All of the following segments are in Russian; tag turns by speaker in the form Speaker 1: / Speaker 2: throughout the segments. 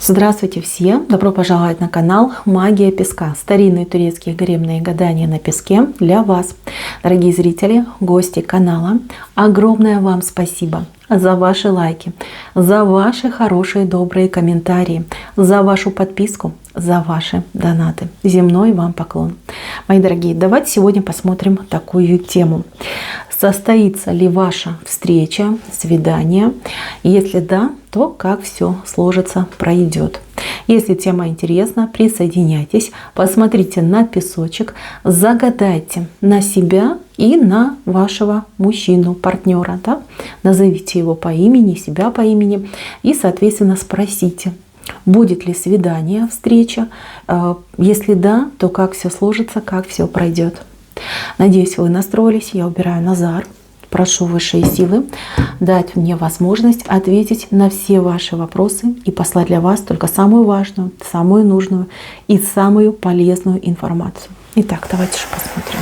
Speaker 1: Здравствуйте все! Добро пожаловать на канал Магия Песка. Старинные турецкие гаремные гадания на песке для вас. Дорогие зрители, гости канала, огромное вам спасибо за ваши лайки, за ваши хорошие добрые комментарии, за вашу подписку, за ваши донаты. Земной вам поклон. Мои дорогие, давайте сегодня посмотрим такую тему. Состоится ли ваша встреча, свидание? Если да, то как все сложится, пройдет. Если тема интересна, присоединяйтесь, посмотрите на песочек, загадайте на себя и на вашего мужчину, партнера. Да? Назовите его по имени, себя по имени и, соответственно, спросите, будет ли свидание, встреча. Если да, то как все сложится, как все пройдет. Надеюсь, вы настроились. Я убираю Назар. Прошу высшие силы дать мне возможность ответить на все ваши вопросы и послать для вас только самую важную, самую нужную и самую полезную информацию. Итак, давайте же посмотрим,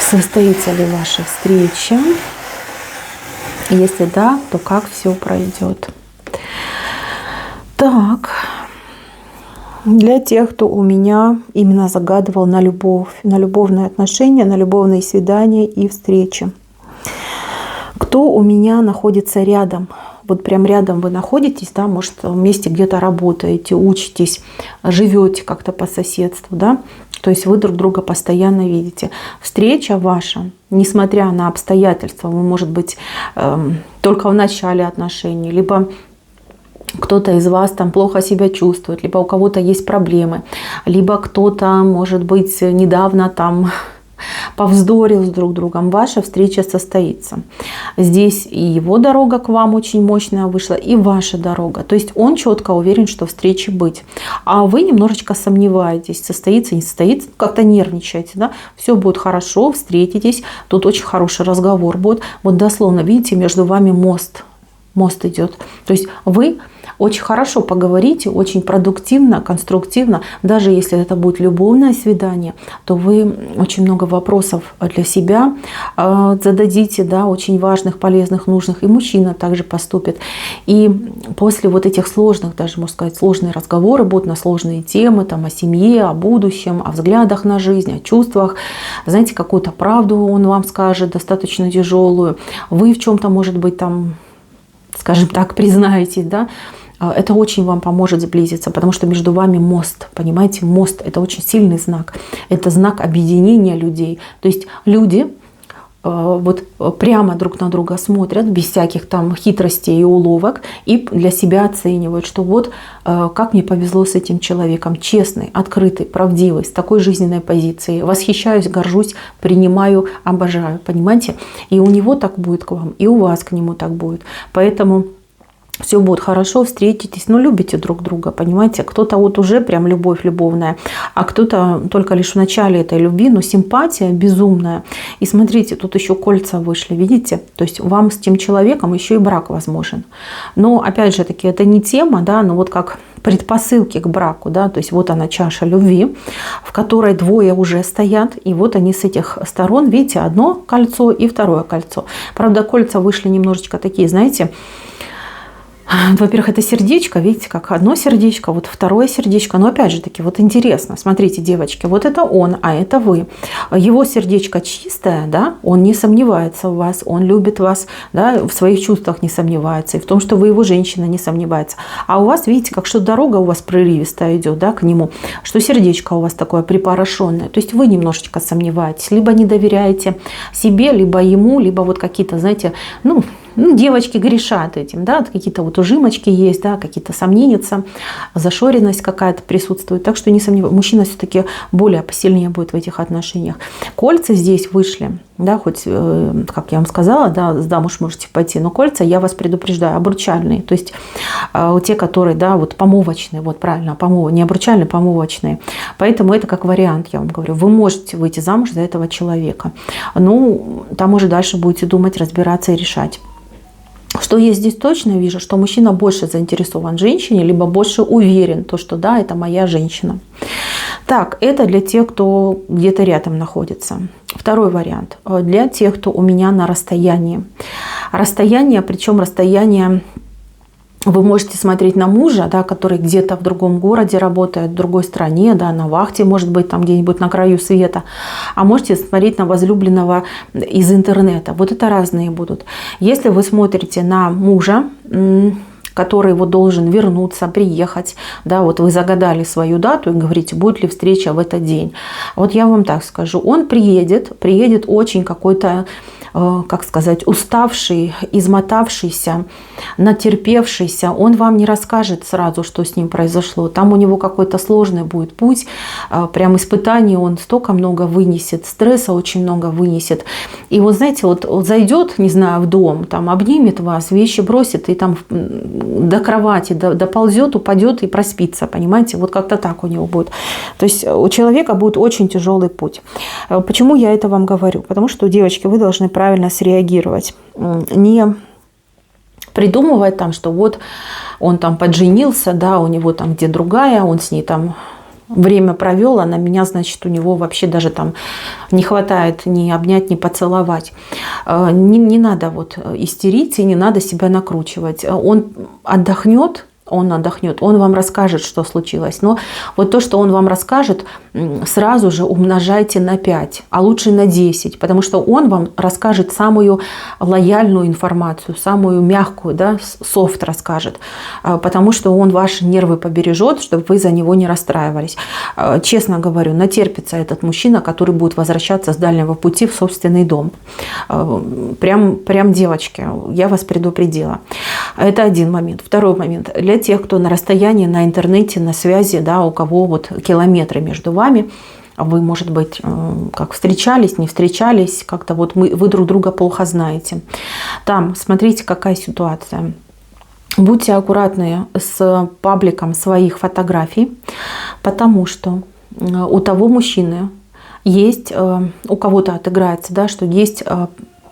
Speaker 1: состоится ли ваша встреча. Если да, то как все пройдет. Так. Для тех, кто у меня именно загадывал на любовь, на любовные отношения, на любовные свидания и встречи. Кто у меня находится рядом? Вот прям рядом вы находитесь, да, может, вместе где-то работаете, учитесь, живете как-то по соседству, да? То есть вы друг друга постоянно видите. Встреча ваша, несмотря на обстоятельства, вы, может быть, только в начале отношений, либо кто-то из вас там плохо себя чувствует, либо у кого-то есть проблемы, либо кто-то, может быть, недавно там повздорил с друг другом, ваша встреча состоится. Здесь и его дорога к вам очень мощная вышла, и ваша дорога. То есть он четко уверен, что встречи быть. А вы немножечко сомневаетесь, состоится, не состоится, как-то нервничаете. Да? Все будет хорошо, встретитесь, тут очень хороший разговор будет. Вот дословно, видите, между вами мост идет. То есть вы очень хорошо поговорите, очень продуктивно, конструктивно. Даже если это будет любовное свидание, то вы очень много вопросов для себя зададите, да, очень важных, полезных, нужных. И мужчина также поступит. И после вот этих сложных, даже можно сказать, сложные разговоры будут на сложные темы, там, о семье, о будущем, о взглядах на жизнь, о чувствах. Знаете, какую-то правду он вам скажет, достаточно тяжелую. Вы в чем-то, может быть, там, скажем так, признаетесь, да, это очень вам поможет сблизиться, потому что между вами мост, понимаете, мост – это очень сильный знак, это знак объединения людей. То есть люди вот прямо друг на друга смотрят, без всяких там хитростей и уловок, и для себя оценивают, что вот как мне повезло с этим человеком, честный, открытый, правдивый, с такой жизненной позицией. Восхищаюсь, горжусь, принимаю, обожаю, понимаете? И у него так будет к вам, и у вас к нему так будет. Поэтому все будет хорошо, встретитесь, но любите друг друга, понимаете? Кто-то вот уже прям любовь любовная, а кто-то только лишь в начале этой любви, но симпатия безумная. И смотрите, тут еще кольца вышли, видите? То есть вам с тем человеком еще и брак возможен. Но опять же таки, это не тема, да, но вот как предпосылки к браку, да, то есть вот она чаша любви, в которой двое уже стоят, и вот они с этих сторон, видите, одно кольцо и второе кольцо. Правда, кольца вышли немножечко такие, знаете, во-первых, это сердечко, видите, как одно сердечко, вот второе сердечко. Но опять же таки, вот интересно, смотрите, девочки, вот это он, а это вы. Его сердечко чистое, да, он не сомневается в вас, он любит вас, да, в своих чувствах не сомневается, и в том, что вы его женщина, не сомневается. А у вас, видите, как что дорога у вас прерывистая идет, да, к нему, что сердечко у вас такое припорошенное. То есть вы немножечко сомневаетесь, либо не доверяете себе, либо ему, либо вот какие-то, знаете, девочки грешат этим, да, какие-то вот ужимочки есть, да, какие-то сомнения, зашоренность какая-то присутствует. Так что не сомневаюсь, мужчина все-таки более посильнее будет в этих отношениях. Кольца здесь вышли, да, хоть, как я вам сказала, да, замуж можете пойти, но кольца, я вас предупреждаю, обручальные, то есть те, которые, да, вот помолвочные, вот правильно, не обручальные, помолвочные. Поэтому это как вариант, я вам говорю, вы можете выйти замуж за этого человека. Ну, там уже дальше будете думать, разбираться и решать. Что я здесь точно вижу, что мужчина больше заинтересован в женщине, либо больше уверен, что да, это моя женщина. Так, это для тех, кто где-то рядом находится. Второй вариант. Для тех, кто у меня на расстоянии. Расстояние, причем расстояние Вы можете смотреть на мужа, да, который где-то в другом городе работает, в другой стране, да, на вахте, может быть, там где-нибудь на краю света. А можете смотреть на возлюбленного из интернета. Вот это разные будут. Если вы смотрите на мужа, который вот должен вернуться, приехать, да, вот вы загадали свою дату и говорите, будет ли встреча в этот день. Вот я вам так скажу, он приедет очень какой-то, как сказать, уставший, измотавшийся, натерпевшийся. Он вам не расскажет сразу, что с ним произошло. Там у него какой-то сложный будет путь, прям испытаний он столько много вынесет, стресса очень много вынесет. И вот знаете, вот зайдет, не знаю, в дом, там обнимет вас, вещи бросит и там до кровати доползет, упадет и проспится, понимаете? Вот как-то так у него будет. То есть у человека будет очень тяжелый путь. Почему я это вам говорю? Потому что, девочки, вы должны правильно среагировать. Не придумывать там, что вот он там подженился, да, у него там где другая, он с ней там время провел, а на меня, значит, у него вообще даже там не хватает ни обнять, ни поцеловать. Не надо вот истерить и не надо себя накручивать. Он отдохнет, он вам расскажет, что случилось. Но вот то, что он вам расскажет, сразу же умножайте на 5, а лучше на 10, потому что он вам расскажет самую лояльную информацию, самую мягкую, да, софт расскажет, потому что он ваши нервы побережет, чтобы вы за него не расстраивались. Честно говорю, натерпится этот мужчина, который будет возвращаться с дальнего пути в собственный дом. Прям девочки, я вас предупредила. Это один момент. Второй момент. Для тех, кто на расстоянии, на интернете, на связи, да, у кого вот километры между вами, вы, может быть, как встречались, не встречались, как-то вот вы друг друга плохо знаете. Там, смотрите, какая ситуация. Будьте аккуратны с пабликом своих фотографий, потому что у того мужчины есть, у кого-то отыграется, да, что есть,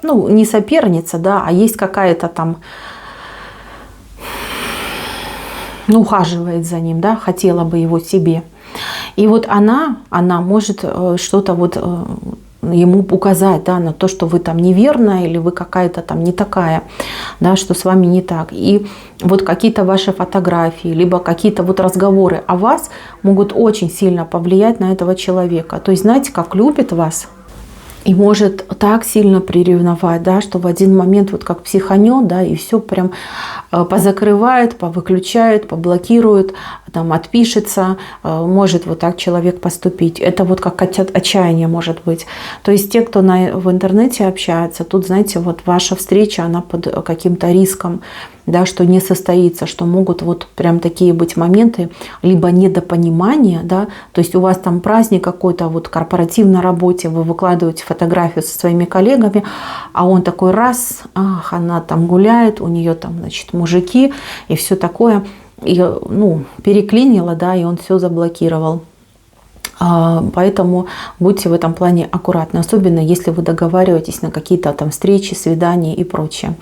Speaker 1: ну, не соперница, да, а есть какая-то там, ну, ухаживает за ним, да, хотела бы его себе. И вот она может что-то вот ему указать, да, на то, что вы там неверная или вы какая-то там не такая, да, что с вами не так. И вот какие-то ваши фотографии, либо какие-то вот разговоры о вас могут очень сильно повлиять на этого человека. То есть, знаете, как любит вас, и может так сильно приревновать, да, что в один момент вот как психанет, да, и все прям позакрывает, повыключает, поблокирует, там отпишется, может вот так человек поступить. Это вот как отчаяние может быть. То есть те, кто в интернете общается, тут, знаете, вот ваша встреча, она под каким-то риском, да, что не состоится, что могут вот прям такие быть моменты, либо недопонимания, да, то есть у вас там праздник какой-то, вот корпоратив на работе, вы выкладываете фотографию со своими коллегами, а он такой раз, ах, она там гуляет, у нее там, значит, мужики и все такое, и, ну, переклинило, да, и он все заблокировал. Поэтому будьте в этом плане аккуратны, особенно если вы договариваетесь на какие-то там встречи, свидания и прочее.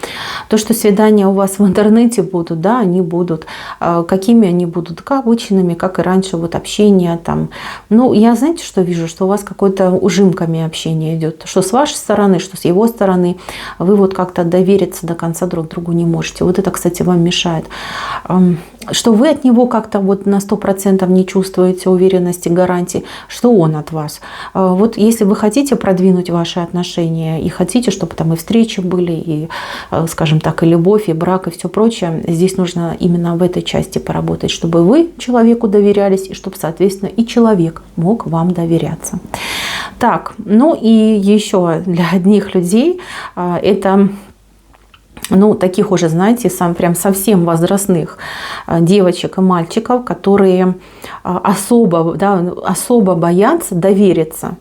Speaker 1: То, что свидания у вас в интернете будут, да, они будут. Какими они будут? Как обычными, как и раньше, вот общение там. Ну, я, знаете, что вижу? Что у вас какое-то ужимками общение идет. Что с вашей стороны, что с его стороны. Вы вот как-то довериться до конца друг другу не можете. Вот это, кстати, вам мешает. Что вы от него как-то вот на 100% не чувствуете уверенности, гарантии, что он от вас. Вот если вы хотите продвинуть ваши отношения и хотите, чтобы там и встречи были, и, скажем так, и любовь, и брак, и все прочее, здесь нужно именно в этой части поработать, чтобы вы человеку доверялись, и чтобы, соответственно, и человек мог вам доверяться. Так, ну и еще для одних людей это... Ну, таких уже, знаете, прям совсем возрастных девочек и мальчиков, которые особо, да, особо боятся довериться.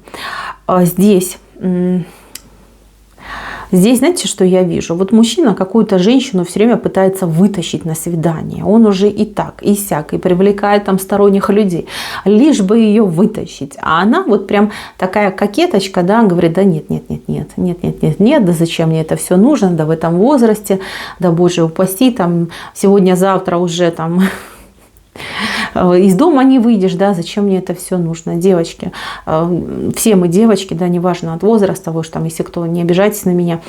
Speaker 1: Здесь, знаете, что я вижу? Вот мужчина какую-то женщину все время пытается вытащить на свидание. Он уже и так, и сяк, и привлекает там сторонних людей, лишь бы ее вытащить. А она вот прям такая кокеточка, да, говорит, да нет, да зачем мне это все нужно, да в этом возрасте, да боже упаси, там сегодня-завтра уже там... Из дома не выйдешь, да, зачем мне это все нужно, девочки, все мы девочки, да, неважно от возраста, вы же там, если кто, не обижайтесь на меня,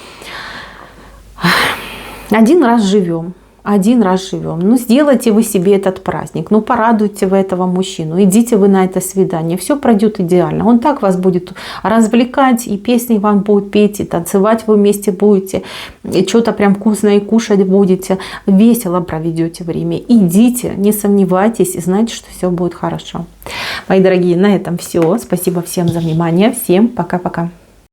Speaker 1: один раз живем, один раз живем. Ну, сделайте вы себе этот праздник. Ну, порадуйте вы этого мужчину. Идите вы на это свидание. Все пройдет идеально. Он так вас будет развлекать, и песни вам будут петь, и танцевать вы вместе будете, и что-то прям вкусное кушать будете. Весело проведете время. Идите, не сомневайтесь, и знайте, что все будет хорошо. Мои дорогие, на этом все. Спасибо всем за внимание. Всем пока-пока.